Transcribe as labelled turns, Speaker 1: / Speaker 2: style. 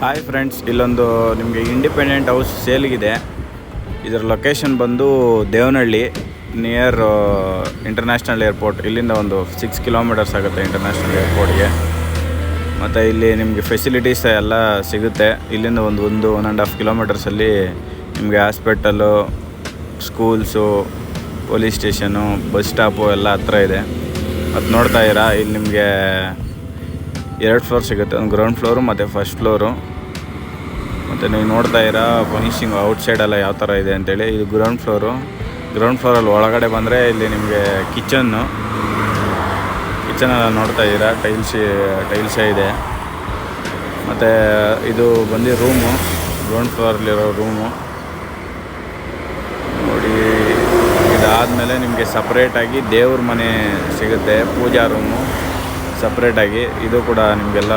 Speaker 1: Hi friends, ಇಲ್ಲೊಂದು ನಿಮಗೆ independent house ಸೇಲಿಗಿದೆ. ಇದರ ಲೊಕೇಶನ್ ಬಂದು ದೇವನಹಳ್ಳಿ, ನಿಯರ್ ಇಂಟರ್ನ್ಯಾಷನಲ್ ಏರ್ಪೋರ್ಟ್. ಇಲ್ಲಿಂದ ಒಂದು 6 ಕಿಲೋಮೀಟರ್ಸ್ ಆಗುತ್ತೆ ಇಂಟರ್ನ್ಯಾಷನಲ್ ಏರ್ಪೋರ್ಟ್ಗೆ. ಮತ್ತು ಇಲ್ಲಿ ನಿಮಗೆ ಫೆಸಿಲಿಟೀಸ್ ಎಲ್ಲ ಸಿಗುತ್ತೆ. ಇಲ್ಲಿಂದ ಒಂದು 1.5 ಕಿಲೋಮೀಟರ್ಸಲ್ಲಿ ನಿಮಗೆ hospital, schools, police station, bus stop ಎಲ್ಲ ಹತ್ರ ಇದೆ. ಮತ್ತು ನೋಡ್ತಾ ಇರಾ, ಇಲ್ಲಿ ನಿಮಗೆ 2 ಫ್ಲೋರ್ ಸಿಗುತ್ತೆ. ಒಂದು ಗ್ರೌಂಡ್ ಫ್ಲೋರು ಮತ್ತು ಫಸ್ಟ್ ಫ್ಲೋರು. ಮತ್ತು ನೀವು ನೋಡ್ತಾ ಇರಾ ಫಿನಿಶಿಂಗ್ ಔಟ್ಸೈಡೆಲ್ಲ ಯಾವ ಥರ ಇದೆ ಅಂತೇಳಿ. ಇದು ಗ್ರೌಂಡ್ ಫ್ಲೋರಲ್ಲಿ ಒಳಗಡೆ ಬಂದರೆ ಇಲ್ಲಿ ನಿಮಗೆ ಕಿಚನೆಲ್ಲ ನೋಡ್ತಾ ಇದ್ದೀರಾ, ಟೈಲ್ಸೇ ಇದೆ. ಮತ್ತು ಇದು ಬಂದು ರೂಮು, ಗ್ರೌಂಡ್ ಫ್ಲೋರಲ್ಲಿರೋ ರೂಮು ನೋಡಿ. ಇದಾದಮೇಲೆ ನಿಮಗೆ ಸಪ್ರೇಟಾಗಿ ದೇವ್ರ ಮನೆ ಸಿಗುತ್ತೆ, ಪೂಜಾ ರೂಮು ಸಪ್ರೇಟಾಗಿ. ಇದು ಕೂಡ ನಿಮಗೆಲ್ಲ